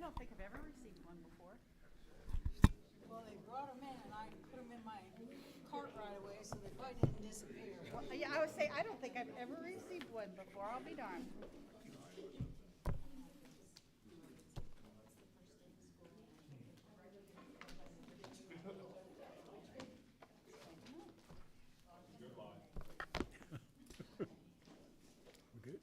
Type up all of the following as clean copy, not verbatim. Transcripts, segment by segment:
don't think I've ever received one before. Well, they brought them in, and I put them in my cart right away, so they probably didn't disappear. Well, yeah, I would say, I don't think I've ever received one before, I'll be darned. Good.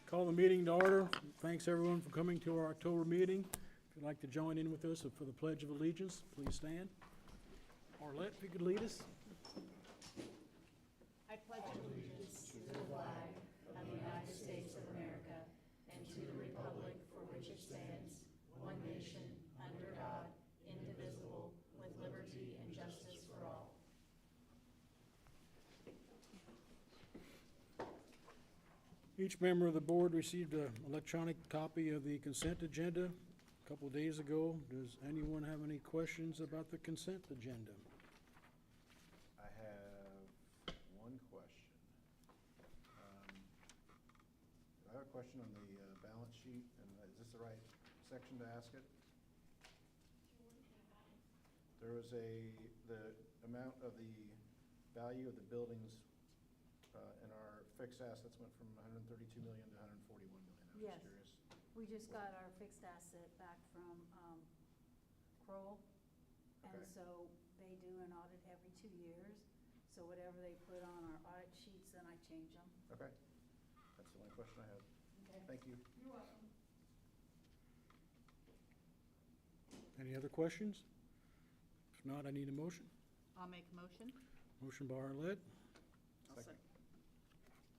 Call the meeting to order. Thanks everyone for coming to our October meeting. If you'd like to join in with us for the Pledge of Allegiance, please stand. Arlette, if you could lead us. I pledge allegiance To the flag of the United States of America and to the republic for which it stands, one nation, under God, indivisible, with liberty and justice for all. Each member of the board received an electronic copy of the consent agenda a couple of days ago. Does anyone have any questions about the consent agenda? I have one question. I have a question on the balance sheet, and is this the right section to ask it? There was the amount of the value of the buildings in our fixed assets went from 132 million to 141 million. I was Yes. curious. We just got our fixed asset back from Kroll, and Okay. so they do an audit every 2 years. So whatever they put on our audit sheets, then I change them. Okay. That's the only question I have. Okay. Thank you. You're welcome. Any other questions? If not, I need a motion. I'll make a motion. Motion by Arlette, I'll Second.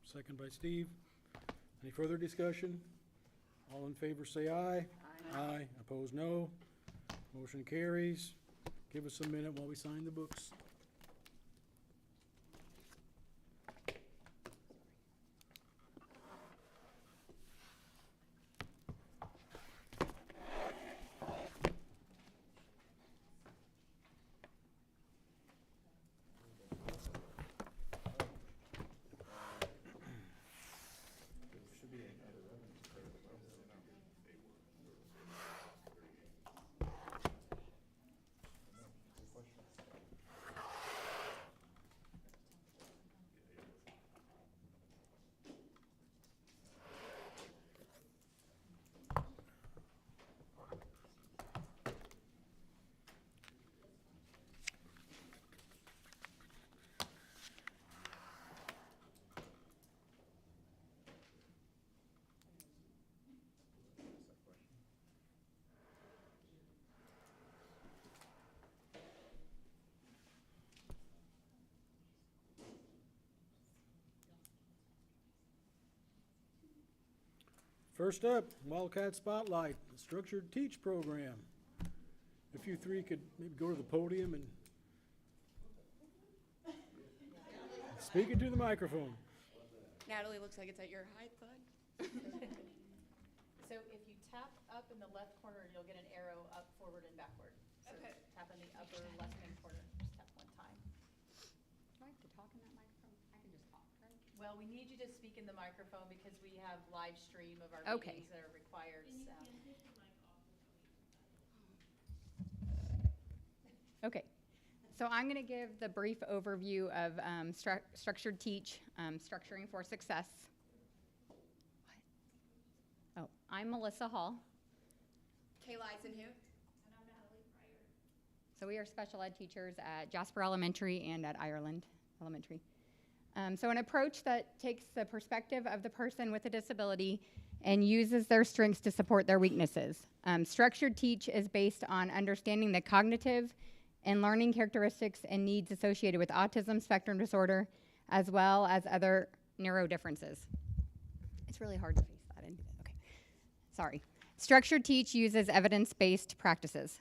second by Steve. Any further discussion? All in favor say aye. Aye. Opposed, no. Motion carries. Give us a minute while we sign the books. There should be another revenue credit. Well, no. No, good question. What's that question? First up, Wildcat Spotlight, the Structured Teach Program. If you three could maybe go to the podium and speak into the microphone. Natalie, looks like it's at your height, bud. So if you tap up in the left corner, you'll get an arrow up, forward, and backward. So Okay. tap in the upper left-hand corner, just tap one time. Do I have to talk in that microphone? I can just talk, right? Well, we need you to speak in the microphone because we have live stream of our Okay. meetings that are required, so. Okay. So I'm going to give the brief overview of Structured Teach, Structuring for Success. What? Oh, I'm Melissa Hall. Kayla Eisenhu. So we are special ed teachers at Jasper Elementary and at Ireland Elementary. So an approach that takes the perspective of the person with a disability and uses their strengths to support their weaknesses. Structured Teach is based on understanding the cognitive and learning characteristics and needs associated with autism spectrum disorder, as well as other neuro differences. It's really hard to face that in. Okay, sorry. Structured Teach uses evidence-based practices.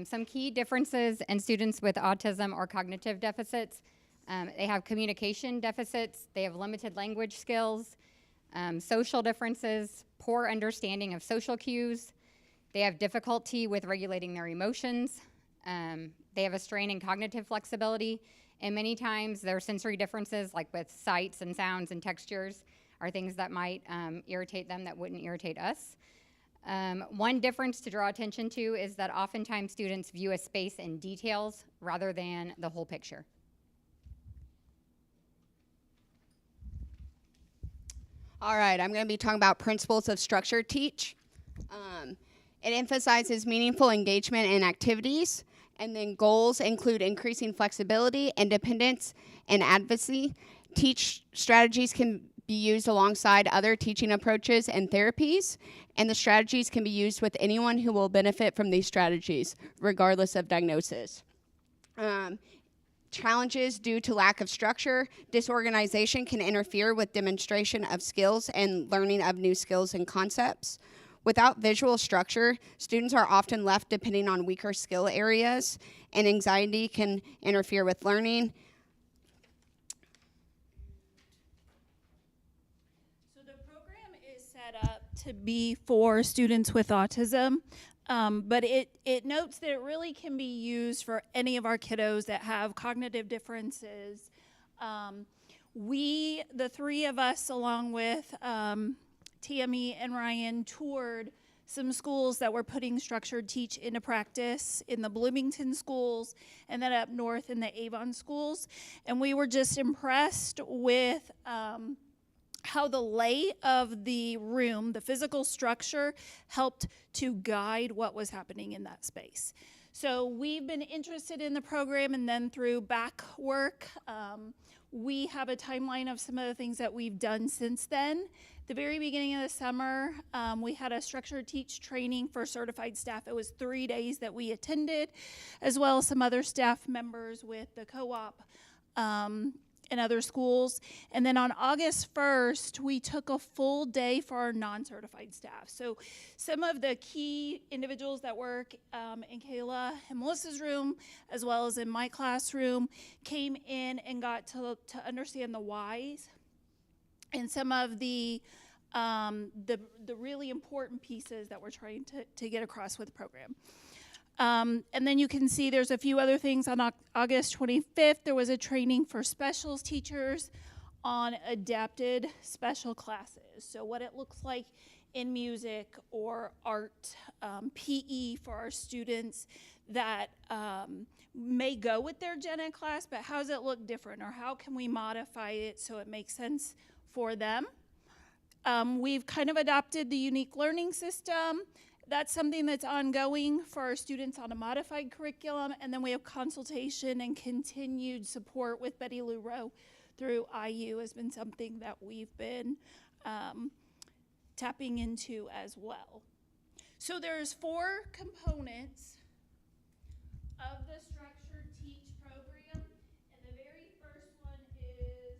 Some key differences in students with autism or cognitive deficits. They have communication deficits, they have limited language skills, social differences, poor understanding of social cues, they have difficulty with regulating their emotions, they have a strain in cognitive flexibility, and many times their sensory differences, like with sights and sounds and textures, are things that might irritate them that wouldn't irritate us. One difference to draw attention to is that oftentimes students view a space in details rather than the whole picture. All right, I'm going to be talking about principles of structured teach. It emphasizes meaningful engagement in activities, and then goals include increasing flexibility, independence, and advocacy. Teach strategies can be used alongside other teaching approaches and therapies, and the strategies can be used with anyone who will benefit from these strategies, regardless of diagnosis. Challenges due to lack of structure. Disorganization can interfere with demonstration of skills and learning of new skills and concepts. Without visual structure, students are often left depending on weaker skill areas, and anxiety can interfere with learning. So the program is set up to be for students with autism, but it notes that it really can be used for any of our kiddos that have cognitive differences. The three of us, along with TME and Ryan, toured some schools that were putting structured teach into practice in the Bloomington schools and then up north in the Avon schools. And we were just impressed with how the lay of the room, the physical structure, helped to guide what was happening in that space. So we've been interested in the program, and then through back work, we have a timeline of some of the things that we've done since then. The very beginning of the summer, we had a structured teach training for certified staff. It was 3 days that we attended, as well as some other staff members with the co-op and other schools. And then on August 1st, we took a full day for our non-certified staff. So some of the key individuals that work in Kayla and Melissa's room, as well as in my classroom, came in and got to understand the whys and some of the really important pieces that we're trying to get across with the program. And then you can see there's a few other things. On August 25th, there was a training for specials teachers on adapted special classes. So what it looks like in music or art, PE for our students that may go with their gen ed class, but how does it look different, or how can we modify it so it makes sense for them? We've kind of adopted the unique learning system. That's something that's ongoing for our students on a modified curriculum. And then we have consultation and continued support with Betty Lou Rowe through IU has been something that we've been tapping into as well. So there's 4 components of the structured teach program. And the very first one is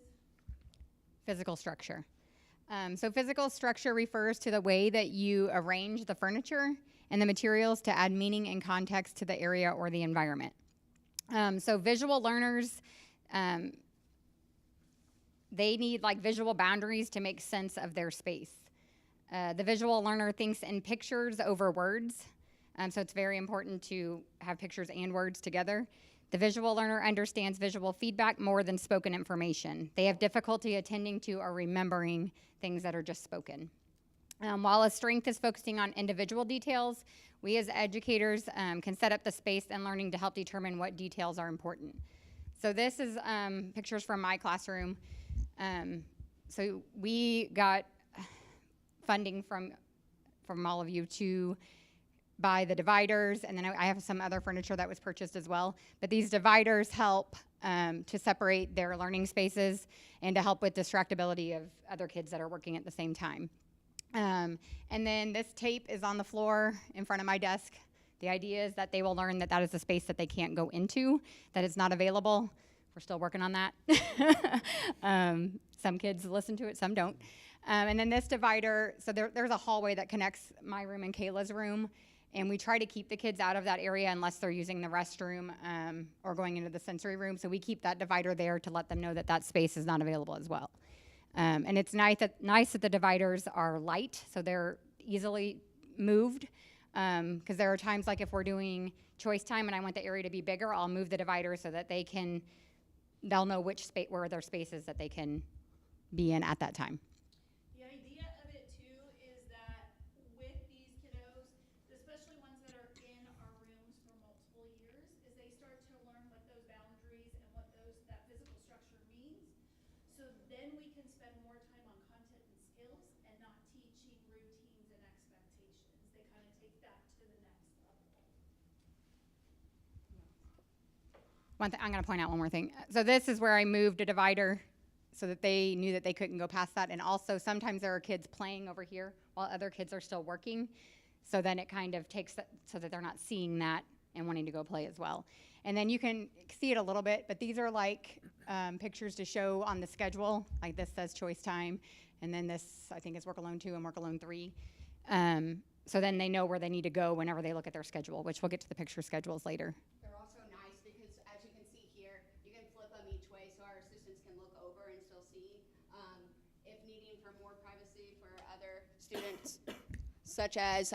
Physical structure. So physical structure refers to the way that you arrange the furniture and the materials to add meaning and context to the area or the environment. So visual learners, they need like visual boundaries to make sense of their space. The visual learner thinks in pictures over words. So it's very important to have pictures and words together. The visual learner understands visual feedback more than spoken information. They have difficulty attending to or remembering things that are just spoken. While a strength is focusing on individual details, we as educators can set up the space and learning to help determine what details are important. So this is pictures from my classroom. So we got funding from all of you to buy the dividers, and then I have some other furniture that was purchased as well. But these dividers help to separate their learning spaces and to help with distractibility of other kids that are working at the same time. And then this tape is on the floor in front of my desk. The idea is that they will learn that that is a space that they can't go into, that it's not available. We're still working on that. Some kids listen to it, some don't. And then this divider, so there's a hallway that connects my room and Kayla's room. And we try to keep the kids out of that area unless they're using the restroom or going into the sensory room. So we keep that divider there to let them know that that space is not available as well. And it's nice that the dividers are light, so they're easily moved. Because there are times like if we're doing choice time and I want the area to be bigger, I'll move the divider so that they'll know where their space is that they can be in at that time. The idea of it too is that with these kiddos I'm going to point out one more thing. So this is where I moved a divider so that they knew that they couldn't go past that. And also sometimes there are kids playing over here while other kids are still working. So then it kind of takes that so that they're not seeing that and wanting to go play as well. And then you can see it a little bit, but these are like pictures to show on the schedule. Like this says choice time. And then this, I think, is work alone 2 and work alone 3. So then they know where they need to go whenever they look at their schedule, which we'll get to the picture schedules later. They're also nice because, as you can see here, you can flip them each way so our assistants can look over and still see. If needing for more privacy for other students, such as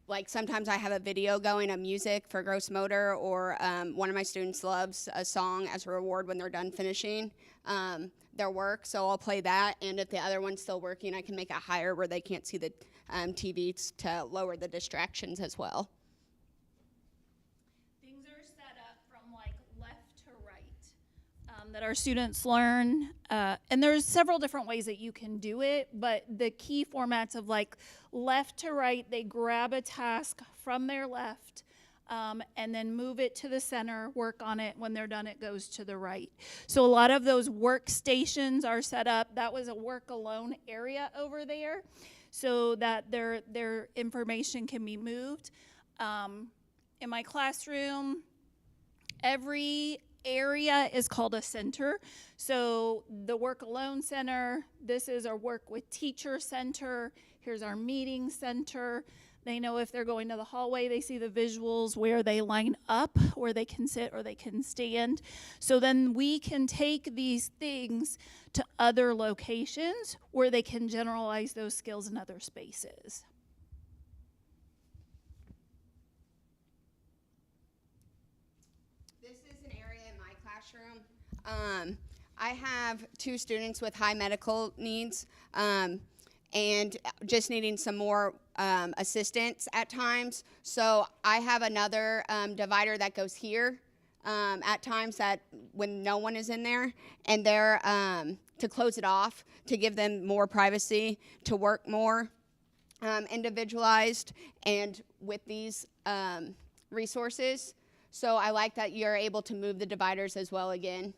like sometimes I have a video going of music for gross motor, or one of my students loves a song as a reward when they're done finishing their work, so I'll play that. And if the other one's still working, I can make it higher where they can't see the TV to lower the distractions as well. Things are set up from like left to right that our students learn. And there's several different ways that you can do it, but the key formats of like left to right, they grab a task from their left and then move it to the center, work on it. When they're done, it goes to the right. So a lot of those workstations are set up. That was a work alone area over there, so that their information can be moved. In my classroom, every area is called a center. So the work alone center, this is our work with teacher center. Here's our meeting center. They know if they're going to the hallway, they see the visuals where they line up, where they can sit or they can stand. So then we can take these things to other locations where they can generalize those skills in other spaces. This is an area in my classroom. I have 2 students with high medical needs and just needing some more assistance at times. So I have another divider that goes here at times that when no one is in there, and they're to close it off, to give them more privacy, to work more individualized and with these resources. So I like that you're able to move the dividers as well again.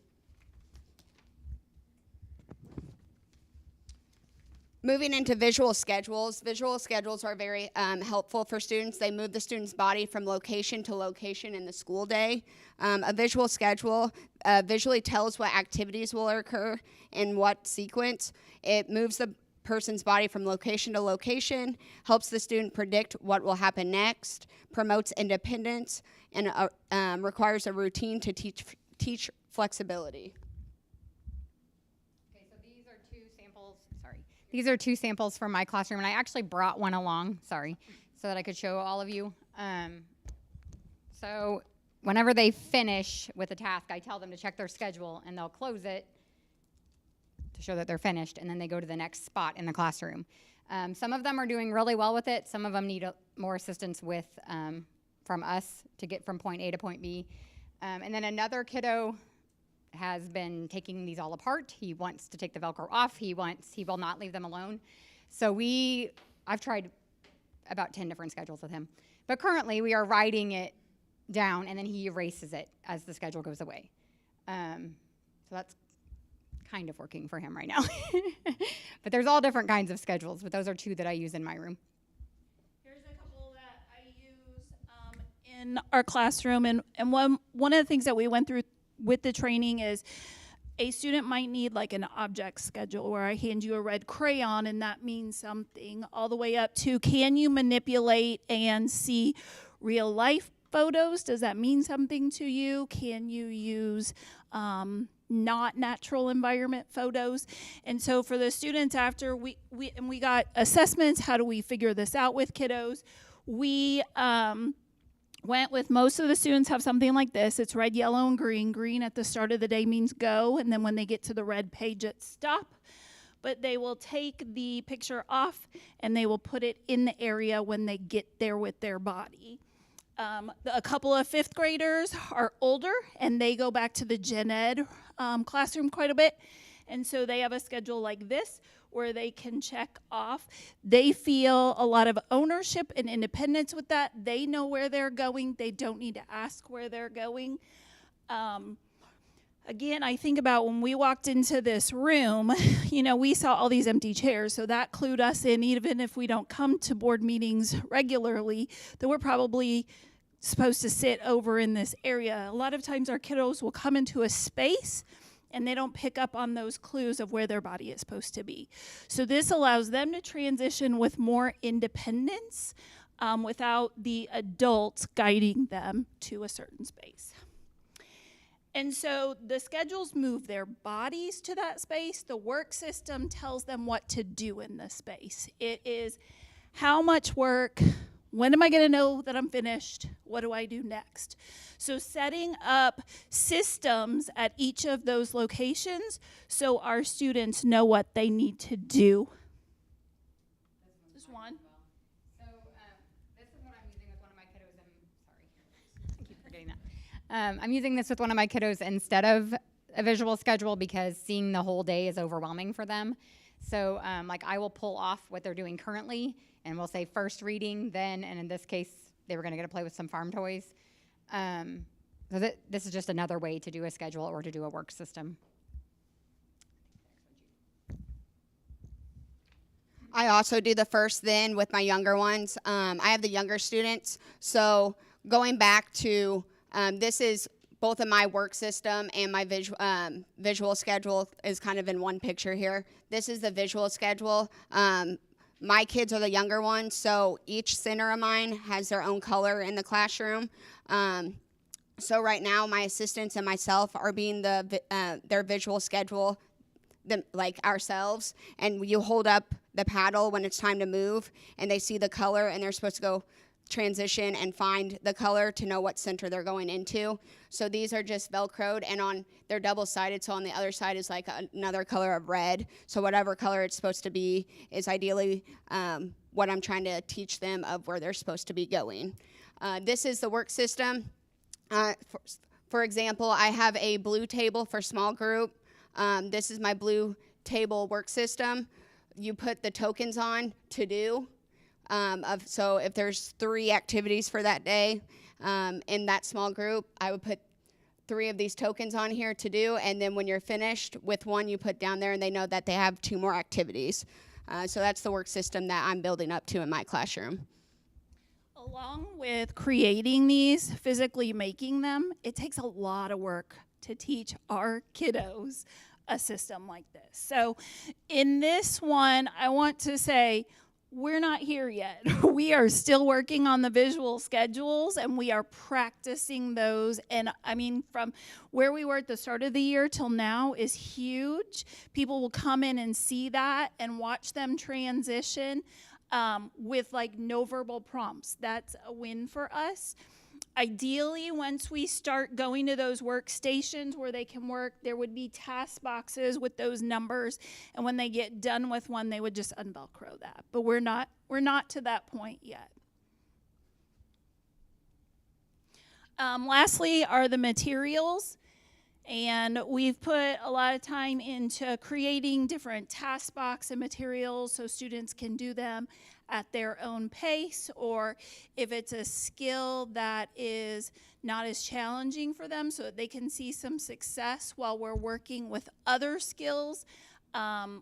Moving into visual schedules. Visual schedules are very helpful for students. They move the student's body from location to location in the school day. A visual schedule visually tells what activities will occur in what sequence. It moves the person's body from location to location, helps the student predict what will happen next, promotes independence, and requires a routine to teach flexibility. Okay, so these are 2 samples. Sorry. These are 2 samples from my classroom, and I actually brought one along, so that I could show all of you. So whenever they finish with a task, I tell them to check their schedule, and they'll close it to show that they're finished, and then they go to the next spot in the classroom. Some of them are doing really well with it. Some of them need more assistance with from us to get from point A to point B. And then another kiddo has been taking these all apart. He wants to take the Velcro off. He will not leave them alone. So I've tried about 10 different schedules with him. But currently we are writing it down, and then he erases it as the schedule goes away. So that's kind of working for him right now. But there's all different kinds of schedules, but those are 2 that I use in my room. Here's a couple that I use in our classroom. And one of the things that we went through with the training is a student might need like an object schedule where I hand you a red crayon and that means something, all the way up to can you manipulate and see real life photos? Does that mean something to you? Can you use not natural environment photos? And so for the students, after we got assessments, how do we figure this out with kiddos? We went with most of the students have something like this. It's red, yellow, and green. Green at the start of the day means go, and then when they get to the red page, it's stop. But they will take the picture off, and they will put it in the area when they get there with their body. A couple of 5th graders are older, and they go back to the gen ed classroom quite a bit. And so they have a schedule like this where they can check off. They feel a lot of ownership and independence with that. They know where they're going. They don't need to ask where they're going. Again, I think about when we walked into this room, you know, we saw all these empty chairs, so that clued us in, even if we don't come to board meetings regularly, that we're probably supposed to sit over in this area. A lot of times our kiddos will come into a space and they don't pick up on those clues of where their body is supposed to be. So this allows them to transition with more independence without the adults guiding them to a certain space. And so the schedules move their bodies to that space. The work system tells them what to do in the space. It is how much work, when am I going to know that I'm finished, what do I do next? So setting up systems at each of those locations so our students know what they need to do. This one. So this is what I'm using with one of my kiddos. I keep forgetting that. I'm using this with one of my kiddos instead of a visual schedule because seeing the whole day is overwhelming for them. So like I will pull off what they're doing currently and we'll say first reading, then, and in this case, they were going to get to play with some farm toys. So this is just another way to do a schedule or to do a work system. I also do the first then with my younger ones. I have the younger students, so going back to this is both of my work system and my visual schedule is kind of in one picture here. This is the visual schedule. My kids are the younger ones, so each center of mine has their own color in the classroom. So right now, my assistants and myself are being their visual schedule, like ourselves, and you hold up the paddle when it's time to move, and they see the color, and they're supposed to go transition and find the color to know what center they're going into. So these are just Velcroed, and they're double-sided, so on the other side is like another color of red. So whatever color it's supposed to be is ideally what I'm trying to teach them of where they're supposed to be going. This is the work system. For example, I have a blue table for small group. This is my blue table work system. You put the tokens on to do. So if there's 3 activities for that day in that small group, I would put 3 of these tokens on here to do, and then when you're finished with one, you put down there, and they know that they have 2 more activities. So that's the work system that I'm building up to in my classroom. Along with creating these, physically making them, it takes a lot of work to teach our kiddos a system like this. So in this one, I want to say, we're not here yet. We are still working on the visual schedules and we are practicing those. And I mean, from where we were at the start of the year till now is huge. People will come in and see that and watch them transition with like no verbal prompts. That's a win for us. Ideally, once we start going to those workstations where they can work, there would be task boxes with those numbers, and when they get done with one, they would just unvelcro that. But we're not to that point yet. Lastly are the materials, and we've put a lot of time into creating different task box and materials so students can do them at their own pace, or if it's a skill that is not as challenging for them so that they can see some success while we're working with other skills.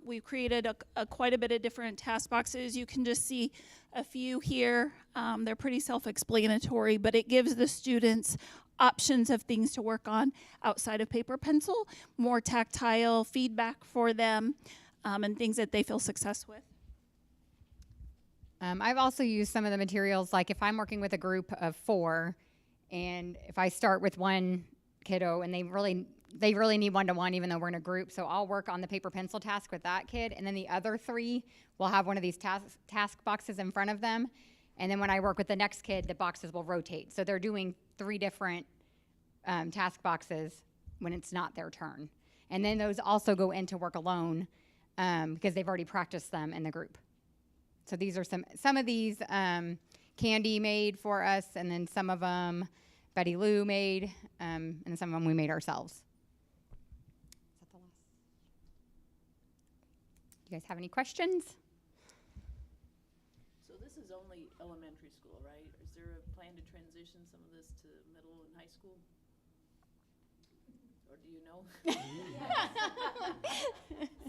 We've created quite a bit of different task boxes. You can just see a few here. They're pretty self-explanatory, but it gives the students options of things to work on outside of paper pencil, more tactile feedback for them, and things that they feel success with. I've also used some of the materials, like if I'm working with a group of 4, and if I start with one kiddo and they really need one-to-one even though we're in a group, so I'll work on the paper pencil task with that kid, and then the other 3 will have one of these task boxes in front of them, and then when I work with the next kid, the boxes will rotate. So they're doing 3 different task boxes when it's not their turn. And then those also go into work alone because they've already practiced them in the group. So these are some of these Candy made for us, and then some of them Betty Lou made, and some of them we made ourselves. Is that the last? Do you guys have any questions? So this is only elementary school, right? Is there a plan to transition some of this to middle and high school? or do you know?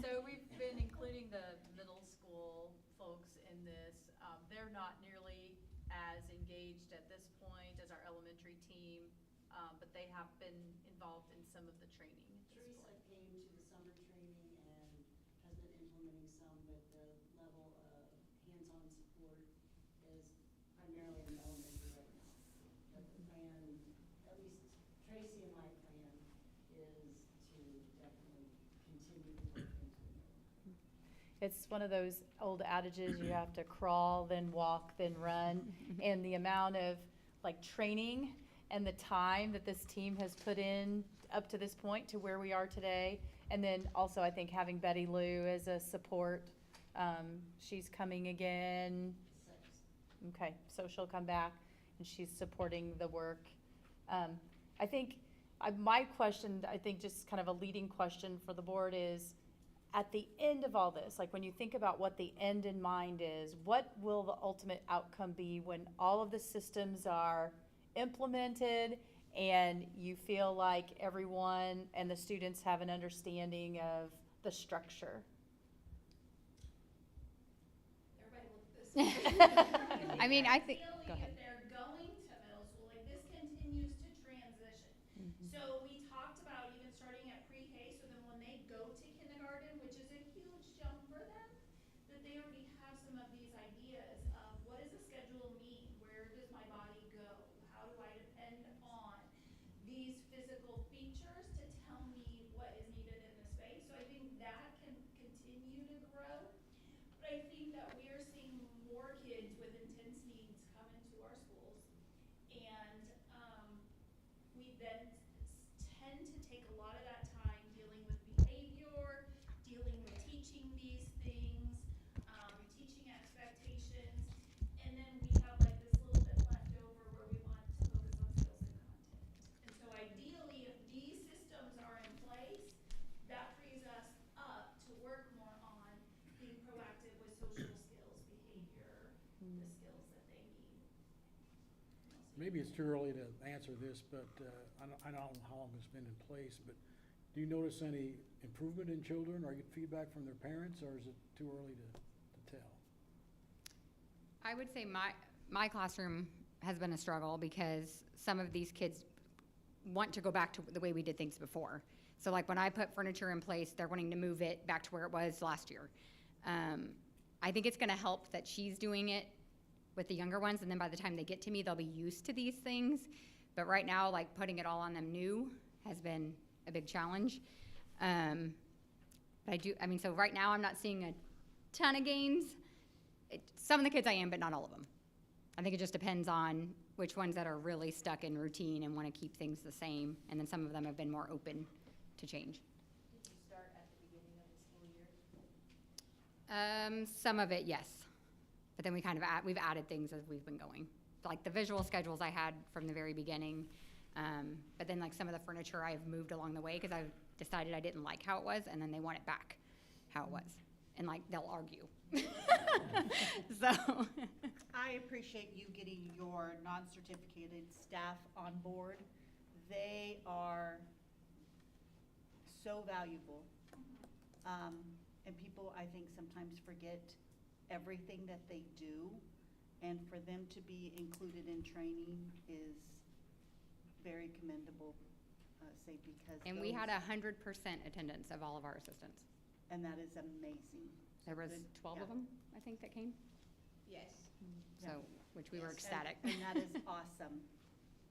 So we've been including the middle school folks in this. They're not nearly as engaged at this point as our elementary team, but they have been involved in some of the training at this Teresa point. came to the summer training and has been implementing some, but the level of hands-on support is primarily in elementary right now. But the plan, at least Tracy and my plan, is to definitely continue to work into the middle. It's one of those old adages, you have to crawl, then walk, then run. And the amount of like training and the time that this team has put in up to this point to where we are today. And then also I think having Betty Lou as a support, she's coming again. Okay, so she'll come back and she's supporting the work. I think my question, I think just kind of a leading question for the board is, at the end of all this, like when you think about what the end in mind is, what will the ultimate outcome be when all of the systems are implemented and you feel like everyone and the students have an understanding of the structure? Everybody look at this. I mean, I think, go Ideally, ahead. if they're going to middle school, like this continues to transition. So we talked about even starting at pre-K, so then when they go to kindergarten, which is a huge jump for them, that they already have some of these ideas of what does the schedule mean? Where does my body go? How do I depend on these physical features to tell me what is needed in the space? So I think that can continue to grow. But I think that we are seeing more kids with intense needs come into our schools. And we then tend to take a lot of that time dealing with behavior, dealing with teaching these things, teaching expectations. And then we have like this little bit left over where we want to focus on skills and content. And so ideally, if these systems are in place, that frees us up to work more on being proactive with social skills, behavior, the skills that they need. Maybe it's too early to answer this, but I don't know how long it's been in place, but do you notice any improvement in children, or get feedback from their parents, or is it too early to tell? I would say my classroom has been a struggle because some of these kids want to go back to the way we did things before. So like when I put furniture in place, they're wanting to move it back to where it was last year. I think it's gonna help that she's doing it with the younger ones, and then by the time they get to me, they'll be used to these things. But right now, like putting it all on them new has been a big challenge. But so right now I'm not seeing a ton of gains. Some of the kids I am, but not all of them. I think it just depends on which ones that are really stuck in routine and want to keep things the same. And then some of them have been more open to change. Did you start at the beginning of the school year? Some of it, yes. But then we've added things as we've been going. Like the visual schedules I had from the very beginning. But then like some of the furniture I've moved along the way because I've decided I didn't like how it was, and then they want it back how it was. And like they'll argue. So I appreciate you getting your non-certificated staff on board. They are so valuable. And people, I think, sometimes forget everything that they do. And for them to be included in training is very commendable, because. And we had 100% attendance of all of our assistants. And that is amazing. There was 12 of them, I think, that came. Yes. So, which we were ecstatic. And that is awesome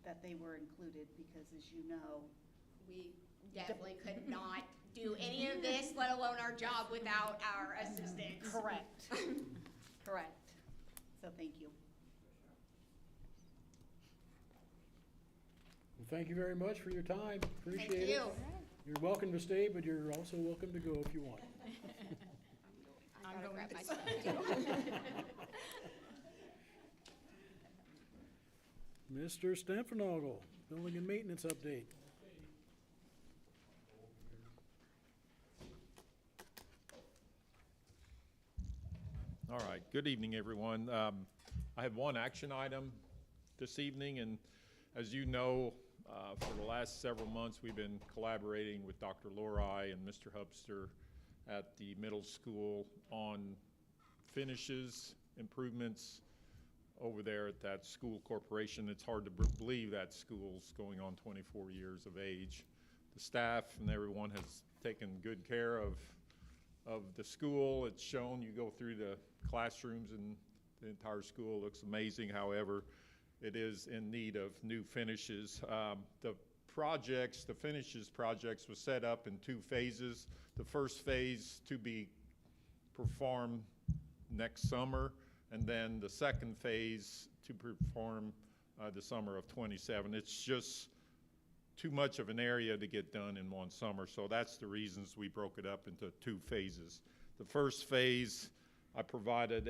that they were included, because as you know, We definitely could not do any of this, let alone our job, without our assistants. correct, correct. So thank you. Well, thank you very much for your time. Appreciate Thank it. you. You're welcome to stay, but you're also welcome to go if you want. I'm gonna grab my stuff too. Mr. Stempfenogel, building and maintenance update. All right, good evening, everyone. I have one action item this evening, and as you know, For the last several months, we've been collaborating with Dr. Lori and Mr. Hubster at the middle school on finishes, improvements over there at that school corporation. It's hard to believe that school's going on 24 years of age. The staff and everyone has taken good care of the school. It's shown, you go through the classrooms and the entire school looks amazing. However, it is in need of new finishes. The finishes projects was set up in 2 phases. The first phase to be performed next summer, and then the second phase to perform the summer of 27. It's just too much of an area to get done in one summer, so that's the reasons we broke it up into 2 phases. The first phase, I provided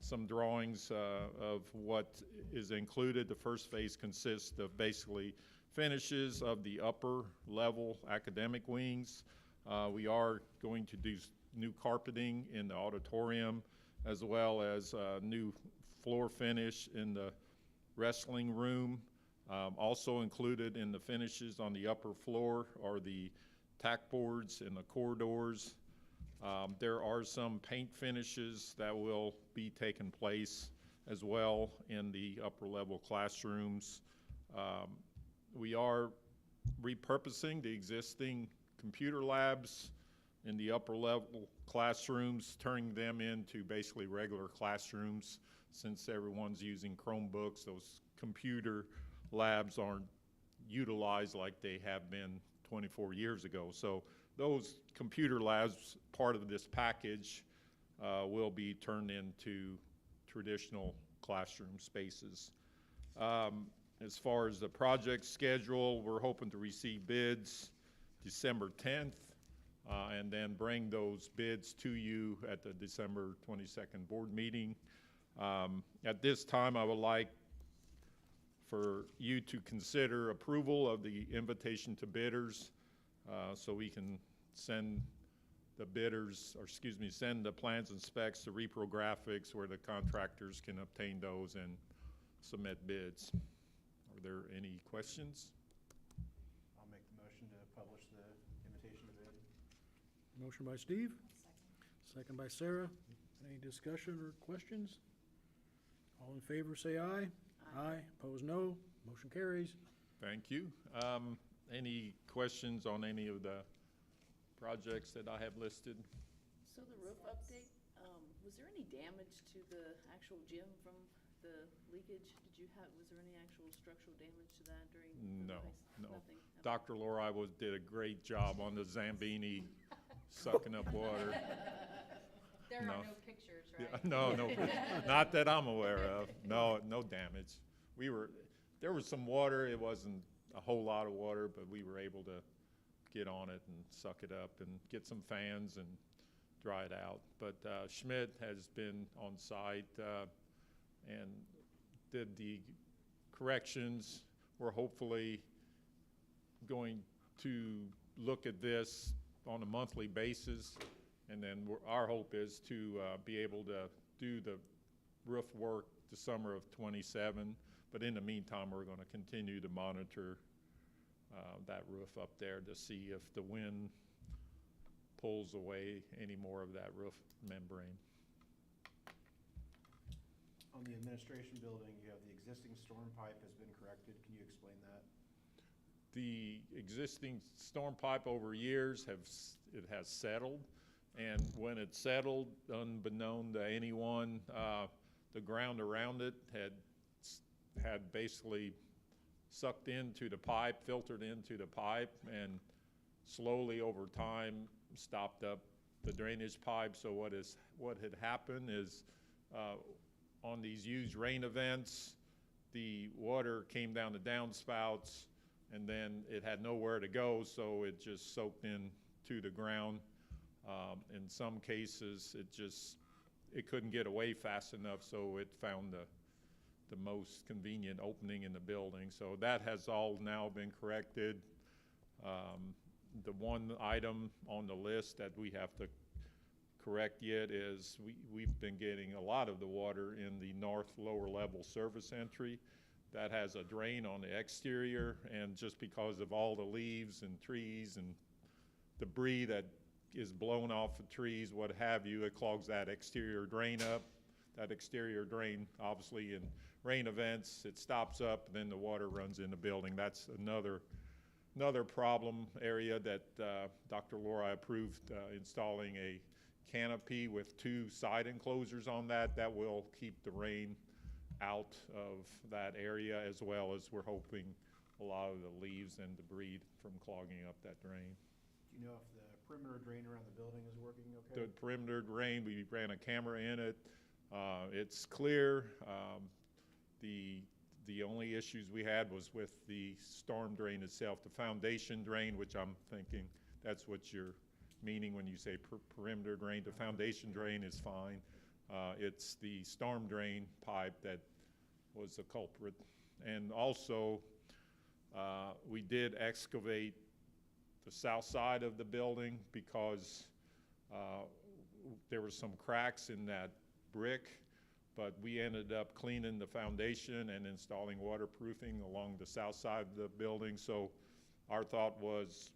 some drawings of what is included. The first phase consists of basically finishes of the upper level academic wings. We are going to do new carpeting in the auditorium, as well as new floor finish in the wrestling room. Also included in the finishes on the upper floor are the tack boards in the corridors. There are some paint finishes that will be taking place as well in the upper level classrooms. We are repurposing the existing computer labs in the upper level classrooms, turning them into basically regular classrooms. Since everyone's using Chromebooks, those computer labs aren't utilized like they have been 24 years ago. So those computer labs, part of this package, will be turned into traditional classroom spaces. As far as the project schedule, we're hoping to receive bids December 10th, and then bring those bids to you at the December 22nd board meeting. At this time, I would like for you to consider approval of the invitation to bidders, so we can send the bidders, or excuse me, send the plans and specs to Reprographics, where the contractors can obtain those and submit bids. Are there any questions? I'll make the motion to publish the invitation to bid. Motion by Steve. Second by Sarah. Any discussion or questions? All in favor say aye. Aye. Opposed, no. Motion carries. Thank you. Any questions on any of the projects that I have listed? So the roof update, was there any damage to the actual gym from the leakage? Was there any actual structural damage to that during the No, ice? no. Nothing? Okay. Dr. Lori did a great job on the Zambini sucking up water. There No. are no pictures, Yeah, right? no, not that I'm aware of. No damage. There was some water. It wasn't a whole lot of water, but we were able to get on it and suck it up and get some fans and dry it out. But Schmidt has been on site and did the corrections. We're hopefully going to look at this on a monthly basis, and then our hope is to be able to do the roof work the summer of 27. But in the meantime, we're going to continue to monitor that roof up there to see if the wind pulls away any more of that roof membrane. On the administration building, you have the existing storm pipe has been corrected. Can you explain that? The existing storm pipe over years it has settled, and when it settled, unbeknown to anyone, the ground around it had basically sucked into the pipe, filtered into the pipe, and slowly over time stopped up the drainage pipe. So what had happened is on these huge rain events, the water came down the downspouts, and then it had nowhere to go, so it just soaked into the ground. In some cases, it couldn't get away fast enough, so it found the most convenient opening in the building. So that has all now been corrected. The one item on the list that we have to correct yet is we've been getting a lot of the water in the north lower level service entry. that has a drain on the exterior, and just because of all the leaves and trees and debris that is blown off the trees, what have you, it clogs that exterior drain up. That exterior drain, obviously in rain events, it stops up, and then the water runs in the building. That's another problem area that Dr. Laura approved, installing a canopy with 2 side enclosures on that. That will keep the rain out of that area, as well as we're hoping a lot of the leaves and debris from clogging up that drain. Do you know if the perimeter drain around the building is working okay? The perimeter drain, we ran a camera in it. It's clear. The only issues we had was with the storm drain itself, the foundation drain, which I'm thinking that's what you're meaning when you say perimeter drain. The foundation drain is fine. It's the storm drain pipe that was the culprit. And also, we did excavate the south side of the building because there were some cracks in that brick, but we ended up cleaning the foundation and installing waterproofing along the south side of the building. So our thought was,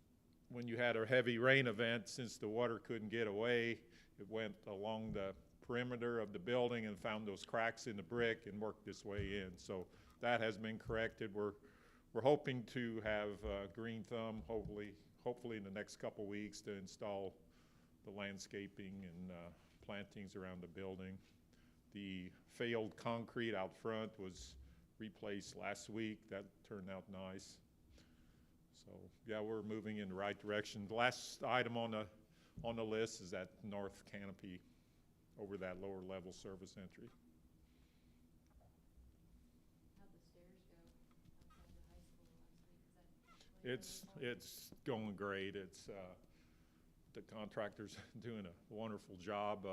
when you had a heavy rain event, since the water couldn't get away, it went along the perimeter of the building and found those cracks in the brick and worked its way in. So that has been corrected. We're hoping to have green thumb, hopefully in the next couple weeks, to install the landscaping and plantings around the building. The failed concrete out front was replaced last week. That turned out nice. So yeah, we're moving in the right direction. The last item on the list is that north canopy over that lower level service entry. How'd the stairs go outside the high school last week? It's going great. It's the contractor's doing a wonderful job.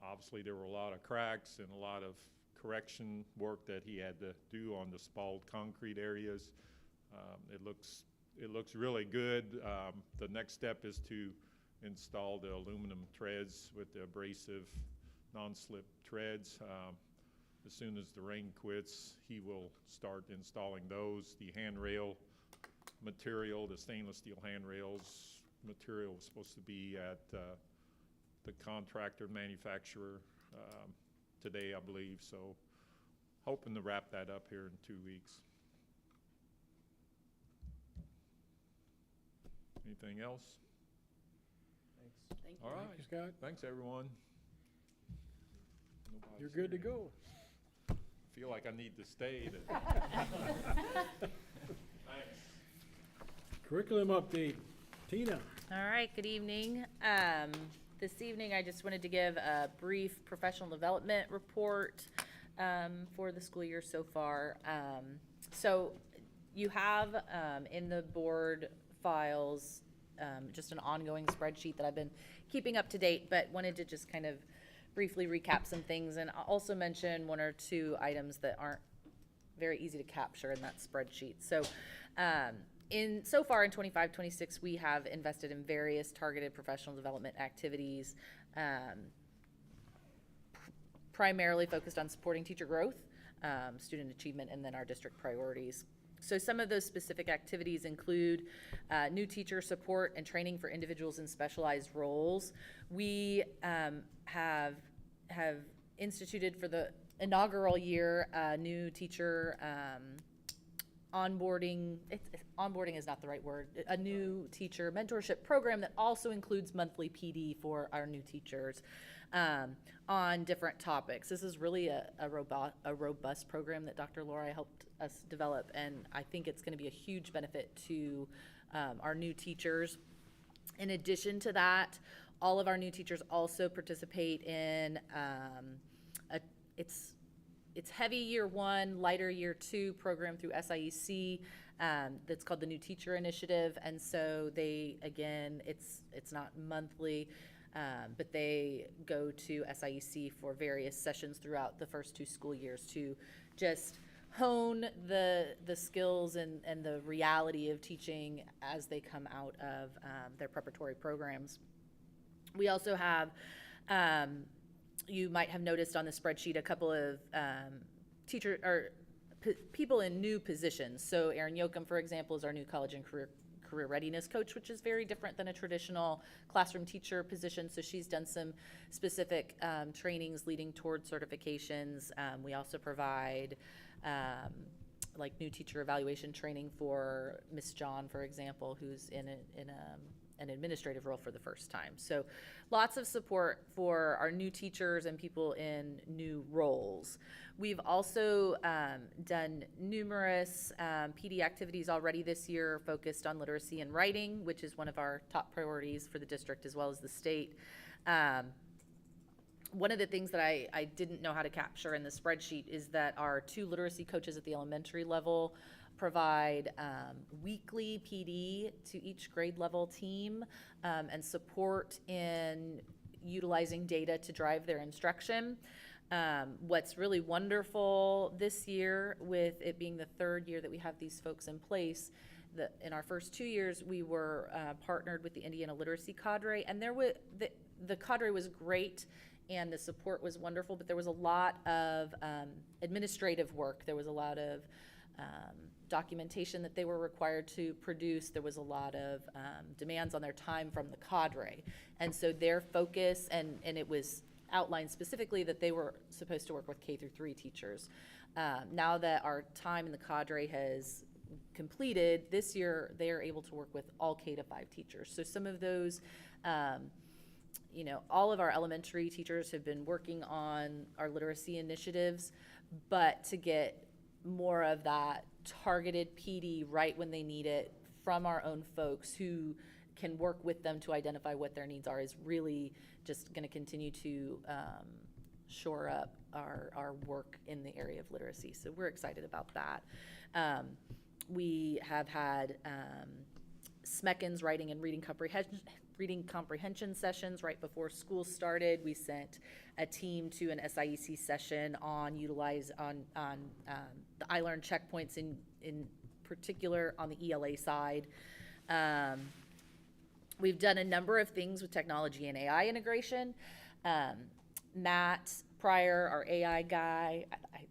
Obviously, there were a lot of cracks and a lot of correction work that he had to do on the spalled concrete areas. It looks really good. The next step is to install the aluminum treads with the abrasive non-slip treads. As soon as the rain quits, he will start installing those. The handrail material, the stainless steel handrails material, was supposed to be at the contractor manufacturer today, I believe. So hoping to wrap that up here in 2 weeks. Anything else? Thanks. Thank you. All right. Thank you, Scott. Thanks, everyone. Nobody's You're good to here. go. Feel like I need to stay. Thanks. Curriculum update. Tina. All right, good evening. This evening, I just wanted to give a brief professional development report for the school year so far. So you have in the board files just an ongoing spreadsheet that I've been keeping up to date, but wanted to just kind of briefly recap some things and also mention 1 or 2 items that aren't very easy to capture in that spreadsheet. So so far in 25-26, we have invested in various targeted professional development activities, primarily focused on supporting teacher growth, student achievement, and then our district priorities. So some of those specific activities include new teacher support and training for individuals in specialized roles. We have instituted for the inaugural year a new teacher onboarding. Onboarding is not the right word. A new teacher mentorship program that also includes monthly PD for our new teachers on different topics. This is really a robust program that Dr. Laura helped us develop, and I think it's going to be a huge benefit to our new teachers. In addition to that, all of our new teachers also participate in it's heavy year 1, lighter year 2 program through SIEC that's called the New Teacher Initiative. And so they, again, it's not monthly, but they go to SIEC for various sessions throughout the first 2 school years to just hone the skills and the reality of teaching as they come out of their preparatory programs. We also have you might have noticed on the spreadsheet a couple of people in new positions. So Erin Yoakum, for example, is our new college and career readiness coach, which is very different than a traditional classroom teacher position. So she's done some specific trainings leading toward certifications. We also provide like new teacher evaluation training for Miss John, for example, who's in an administrative role for the first time. So lots of support for our new teachers and people in new roles. We've also done numerous PD activities already this year focused on literacy and writing, which is one of our top priorities for the district as well as the state. One of the things that I didn't know how to capture in the spreadsheet is that our 2 literacy coaches at the elementary level provide weekly PD to each grade level team and support in utilizing data to drive their instruction. What's really wonderful this year, with it being the 3rd year that we have these folks in place, in our first 2 years, we were partnered with the Indiana Literacy Cadre, and the cadre was great and the support was wonderful, but there was a lot of administrative work. There was a lot of documentation that they were required to produce. There was a lot of demands on their time from the cadre. And so their focus, and it was outlined specifically that they were supposed to work with K-3 teachers. Now that our time in the cadre has completed, this year they are able to work with all K-5 teachers. So some of those, all of our elementary teachers have been working on our literacy initiatives, but to get more of that targeted PD right when they need it from our own folks who can work with them to identify what their needs are is really just going to continue to shore up our work in the area of literacy. So we're excited about that. We have had SMECN's writing and reading comprehension sessions right before school started. We sent a team to an SIEC session on the iLearn checkpoints in particular on the ELA side. We've done a number of things with technology and AI integration. Matt Pryor, our AI guy,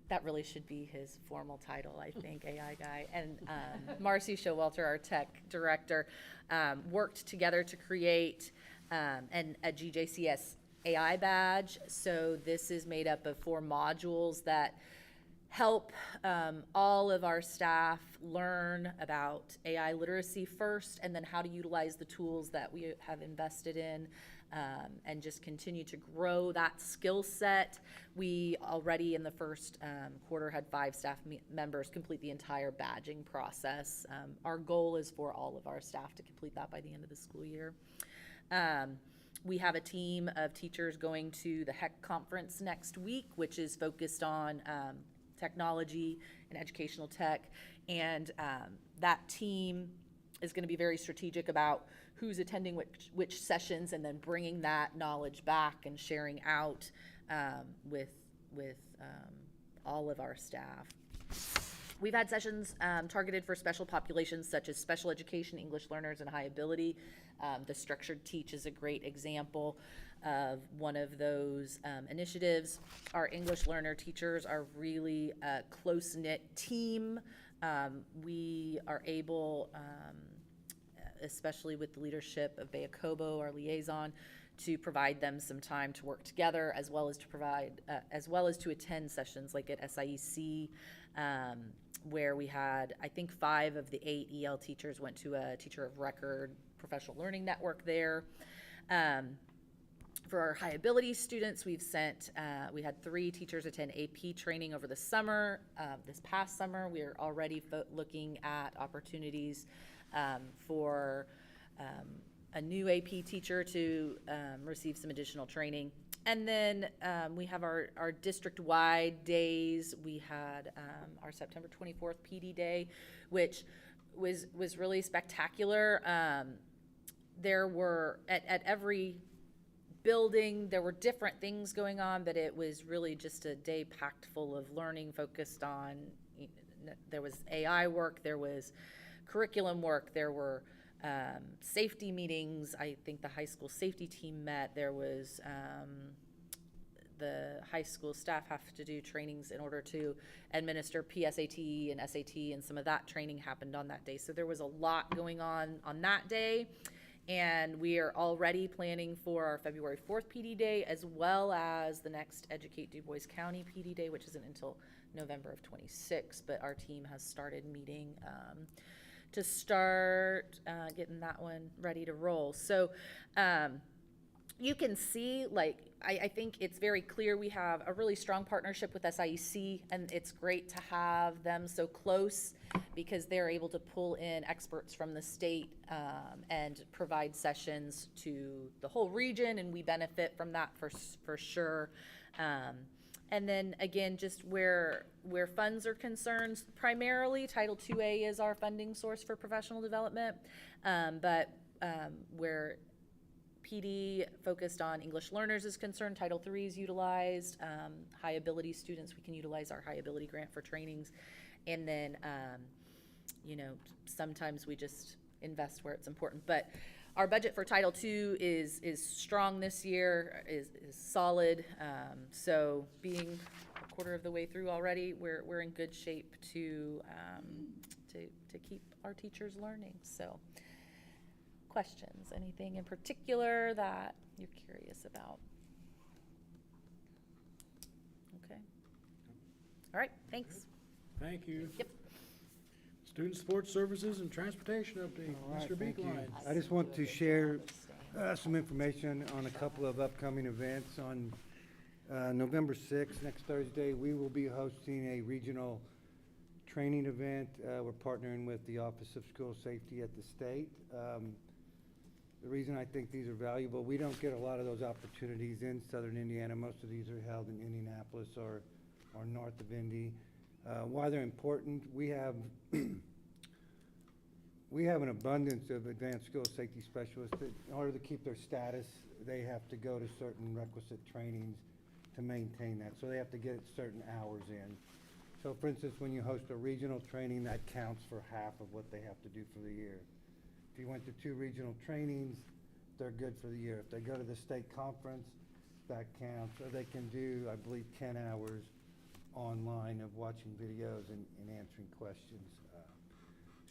that really should be his formal title, I think, AI guy, and Marcy Showalter, our tech director, worked together to create a GJCS AI badge. So this is made up of 4 modules that help all of our staff learn about AI literacy first, and then how to utilize the tools that we have invested in, and just continue to grow that skill set. We already in the first quarter had 5 staff members complete the entire badging process. Our goal is for all of our staff to complete that by the end of the school year. We have a team of teachers going to the HEC conference next week, which is focused on technology and educational tech, and that team is going to be very strategic about who's attending which sessions, and then bringing that knowledge back and sharing out with all of our staff. We've had sessions targeted for special populations such as special education, English learners, and high ability. The Structured Teach is a great example of one of those initiatives. Our English learner teachers are really a close-knit team. We are able, especially with the leadership of Bea Kobo, our liaison, to provide them some time to work together, as well as to attend sessions like at SIEC, where we had, I think 5 of the 8 EL teachers went to a teacher of record professional learning network there. For our high ability students, we had 3 teachers attend AP training over the summer. This past summer, we are already looking at opportunities for a new AP teacher to receive some additional training. And then we have our district-wide days. We had our September 24th PD day, which was really spectacular. There were, at every building, there were different things going on, but it was really just a day packed full of learning focused on, there was AI work, there was curriculum work, there were safety meetings. I think the high school safety team met. There was the high school staff have to do trainings in order to administer PSAT and SAT, and some of that training happened on that day. So there was a lot going on that day. And we are already planning for our February 4th PD Day, as well as the next Educate Du Bois County PD Day, which isn't until November of 26. But our team has started meeting to start getting that one ready to roll. So you can see, like, I think it's very clear we have a really strong partnership with SIEC, and it's great to have them so close because they're able to pull in experts from the state and provide sessions to the whole region, and we benefit from that for sure. And then again, just where funds are concerned, primarily Title IIA is our funding source for professional development, but where PD focused on English learners is concerned, Title III is utilized. High ability students, we can utilize our high ability grant for trainings. And then, you know, sometimes we just invest where it's important. But our budget for Title II is strong this year, is solid. So being a quarter of the way through already, we're in good shape to keep our teachers learning. So. Questions? Anything in particular that you're curious about? Okay. All right, thanks. Thank you. Yep. Student Support Services and Transportation update, All right, Mr. thank you. Beekline. I just want to share some information on a couple of upcoming events. On November 6th, next Thursday, we will be hosting a regional training event. We're partnering with the Office of School Safety at the state. The reason I think these are valuable, we don't get a lot of those opportunities in Southern Indiana. Most of these are held in Indianapolis or north of Indy. Why they're important, we have an abundance of advanced school safety specialists that in order to keep their status, they have to go to certain requisite trainings to maintain that. So they have to get certain hours in. So for instance, when you host a regional training, that counts for half of what they have to do for the year. If you went to 2 regional trainings, they're good for the year. If they go to the state conference, that counts. Or they can do, I believe, 10 hours online of watching videos and answering questions.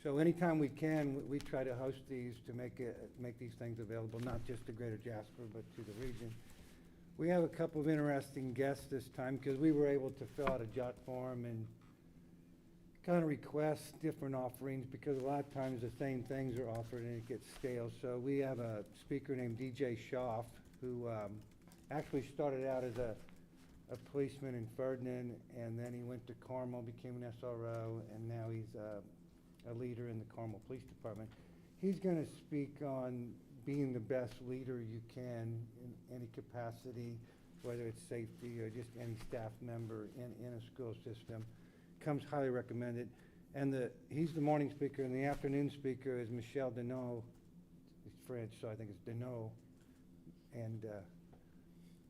So anytime we can, we try to host these to make these things available, not just to Greater Jasper, but to the region. We have a couple of interesting guests this time because we were able to fill out a jot form and kind of request different offerings because a lot of times the same things are offered and it gets stale. So we have a speaker named DJ Schaff who actually started out as a policeman in Ferdinand, and then he went to Carmel, became an SRO, and now he's a leader in the Carmel Police Department. He's going to speak on being the best leader you can in any capacity, whether it's safety or just any staff member in a school system. Comes highly recommended. And he's the morning speaker, and the afternoon speaker is Michelle Deneau. It's French, so I think it's Deneau. And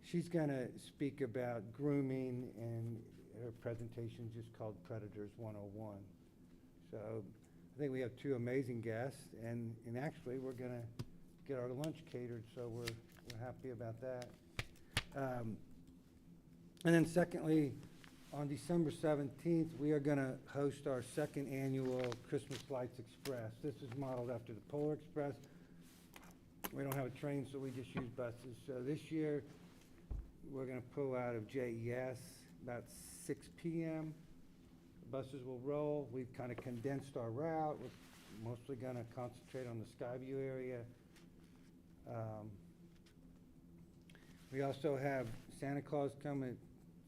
she's going to speak about grooming, and her presentation is just called Predators 101. So I think we have 2 amazing guests, and actually we're going to get our lunch catered, so we're happy about that. And then secondly, on December 17th, we are going to host our 2nd annual Christmas Lights Express. This is modeled after the Polar Express. We don't have a train, so we just use buses. So this year, we're going to pull out of JES about 6 p.m. The buses will roll. We've kind of condensed our route. We're mostly going to concentrate on the Skyview area. We also have Santa Claus come at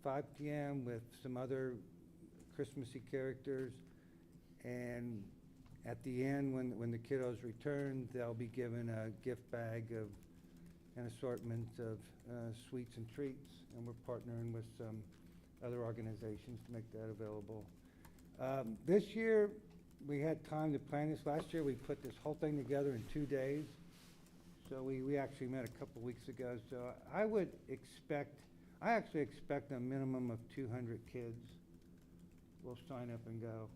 5 p.m. with some other Christmassy characters, and at the end, when the kiddos return, they'll be given a gift bag of an assortment of sweets and treats, and we're partnering with some other organizations to make that available. This year, we had time to plan this. Last year, we put this whole thing together in 2 days, so we actually met a couple weeks ago. So I actually expect a minimum of 200 kids will sign up and go.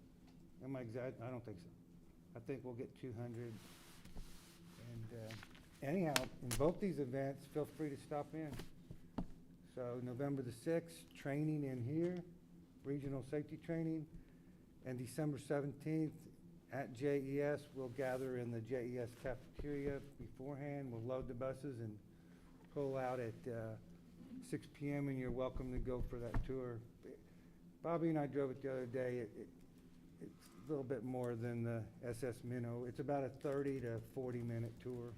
Am I exaggerating? I don't think so. I think we'll get 200. And anyhow, in both these events, feel free to stop in. So So November the 6th, training in here, regional safety training. And December 17th at JES, we'll gather in the JES cafeteria beforehand. We'll load the buses and pull out at 6 p.m. and you're welcome to go for that tour. Bobby and I drove it the other day. It's a little bit more than the SS Minnow. It's about a 30 to 40 minute tour.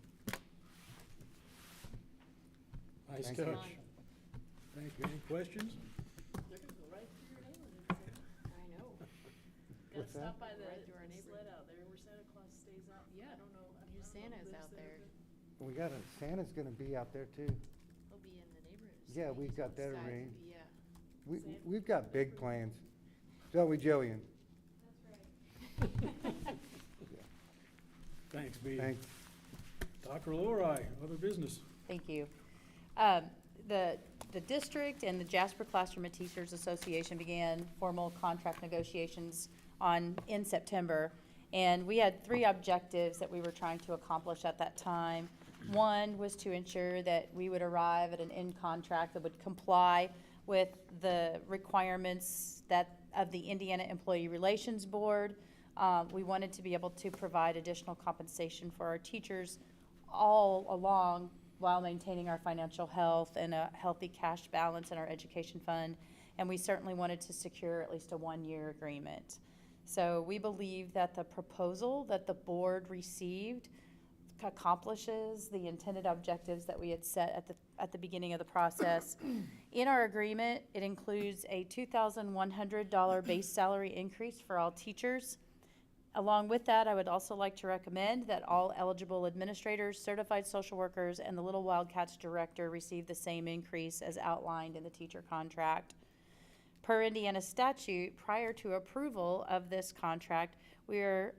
Nice Thank touch. you. Thank you. Any questions? They're gonna go right through your neighborhood. I know. Gotta What's that? stop by the Right through our sled out there where Santa Claus stays out. Yeah. I don't know. Your Santa's out there. We got Santa's gonna be out there too. He'll be in the neighborhood. Yeah, we've got that arranged. Yeah. We've got big plans. Don't we, Jillian? Thanks, B. Thanks. Dr. Lori, other business. Thank you. The district and the Jasper Classroom and Teachers Association began formal contract negotiations in September. And we had 3 objectives that we were trying to accomplish at that time. One was to ensure that we would arrive at an end contract that would comply with the requirements of the Indiana Employee Relations Board. We wanted to be able to provide additional compensation for our teachers all along while maintaining our financial health and a healthy cash balance in our education fund. And we certainly wanted to secure at least a 1-year agreement. So we believe that the proposal that the board received accomplishes the intended objectives that we had set at the beginning of the process. In our agreement, it includes a $2,100 base salary increase for all teachers. Along with that, I would also like to recommend that all eligible administrators, certified social workers, and the Little Wildcats director receive the same increase as outlined in the teacher contract. Per Indiana statute, prior to approval of this contract, we are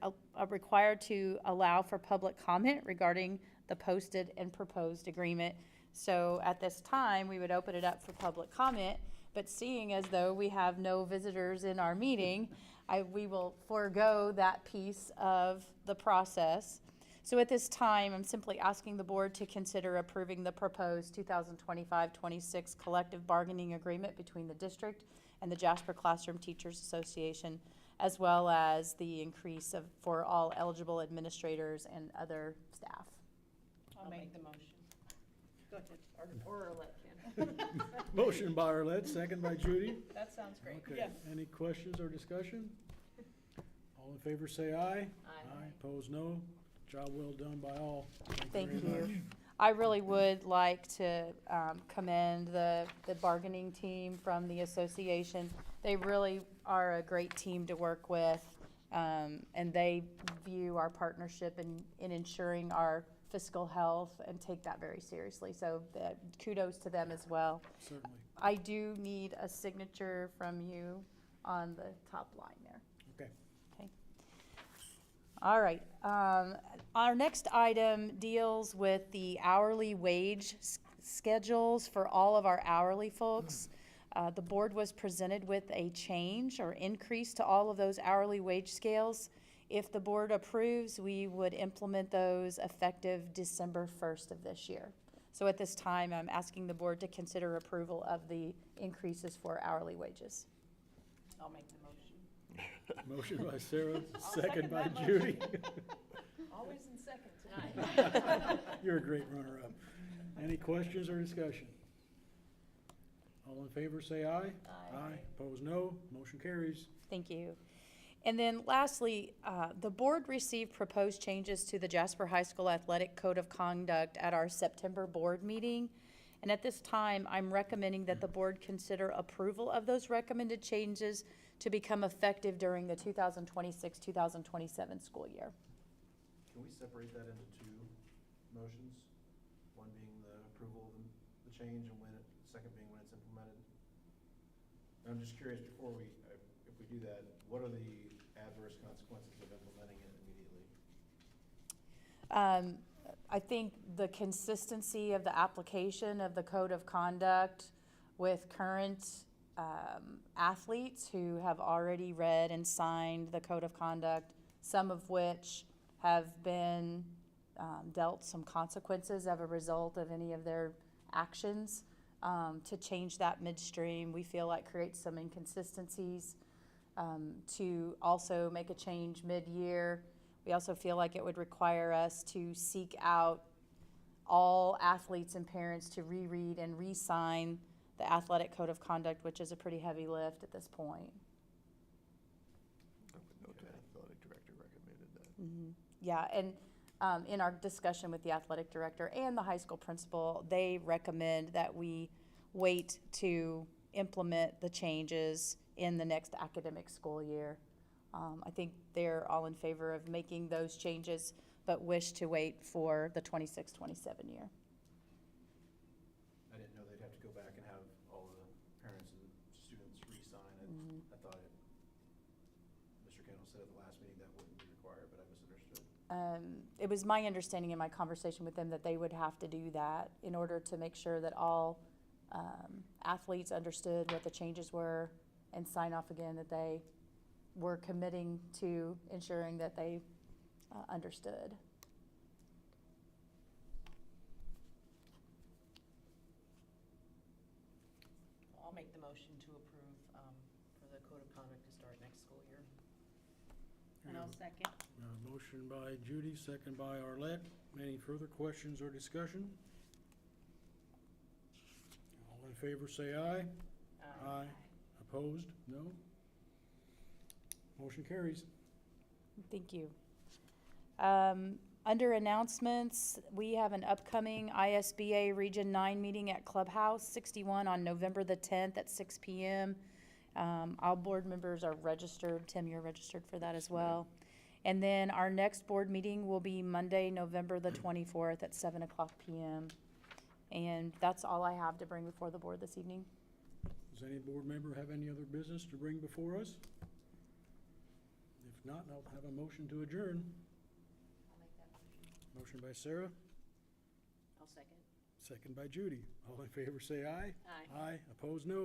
required to allow for public comment regarding the posted and proposed agreement. So at this time, we would open it up for public comment, but seeing as though we have no visitors in our meeting, we will forego that piece of the process. So at this time, I'm simply asking the board to consider approving the proposed 2025-26 collective bargaining agreement between the district and the Jasper Classroom Teachers Association, as well as the increase for all eligible administrators and other staff. I'll make the motion. Go ahead. Or let Ken. Motion by Arlette, second by Judy. That sounds great. Okay, any questions or discussion? All in favor say aye. Aye. Opposed, no. Job well done by all. Thank very you. much. I really would like to commend the bargaining team from the association. They really are a great team to work with, and they view our partnership in ensuring our fiscal health and take that very seriously. So kudos to them as well. Certainly. I do need a signature from you on the top line there. Okay. Okay. All right. Our next item deals with the hourly wage schedules for all of our hourly folks. The board was presented with a change or increase to all of those hourly wage scales. If the board approves, we would implement those effective December 1st of this year. So at this time, I'm asking the board to consider approval of the increases for hourly wages. I'll make the motion. Motion by Sarah, second by Judy. Always in second tonight. You're a great runner-up. Any questions or discussion? All in favor, say aye. Aye. Opposed, no. Motion carries. Thank you. And then lastly, the board received proposed changes to the Jasper High School Athletic Code of Conduct at our September board meeting. And at this time, I'm recommending that the board consider approval of those recommended changes to become effective during the 2026-2027 school year. Can we separate that into 2 motions? One being the approval of the change and second being when it's implemented? And I'm just curious, before if we do that, what are the adverse consequences of implementing it immediately? I think the consistency of the application of the code of conduct with current athletes who have already read and signed the code of conduct, some of which have been dealt some consequences as a result of any of their actions. to change that midstream, we feel like creates some inconsistencies. To also make a change mid-year, we also feel like it would require us to seek out all athletes and parents to reread and re-sign the athletic code of conduct, which is a pretty heavy lift at this point. I would note the athletic director recommended that. Mm-hmm. Yeah, and in our discussion with the athletic director and the high school principal, they recommend that we wait to implement the changes in the next academic school year. I think they're all in favor of making those changes, but wish to wait for the 26-27 year. I didn't know they'd have to go back and have all the parents and students re-sign it. I thought Mr. Kendall said at the last meeting that wouldn't be required, but I misunderstood. It was my understanding in my conversation with them that they would have to do that in order to make sure that all athletes understood what the changes were and sign off again that they were committing to ensuring that they understood. I'll make the motion to approve for the code of conduct to start next school year. And I'll second. Motion by Judy, second by Arlette. Any further questions or discussion? All in favor say aye. Aye. Opposed? No? Motion carries. Thank you. Under announcements, we have an upcoming ISBA Region 9 meeting at Clubhouse 61 on November the 10th at 6 p.m. All board members are registered. Tim, you're registered for that as well. And then our next board meeting will be Monday, November the 24th at 7 o'clock p.m. And that's all I have to bring before the board this evening. Does any board member have any other business to bring before us? If not, I'll have a motion to adjourn. I'll make that motion. Motion by Sarah, I'll second. second by Judy. All in favor say aye. Aye. Aye. Opposed, no.